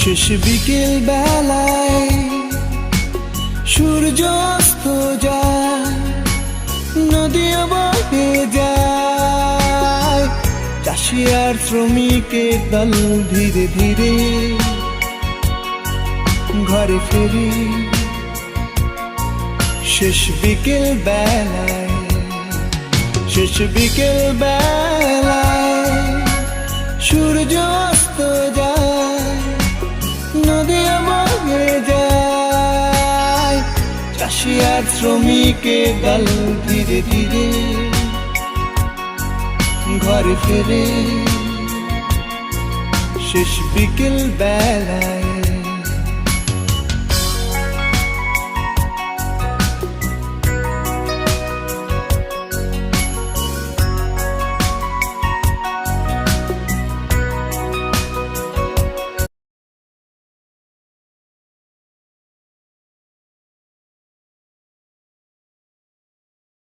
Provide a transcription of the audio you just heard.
শেষ বিকেল বেলায় সূর্য অস্ত যায়, নদীও বয়ে যায়, চাষি আর শ্রমিকের দল ধীরে ধীরে ঘরে ফেরে। শেষ বিকেল বেলায়, শেষ বিকেল বেলায় সূর্য অস্ত যায়, নদীও বয়ে যায়, চাষি আর শ্রমিকের দল ধীরে ধীরে ঘরে ফেরে। শেষ বিকেল বেলায়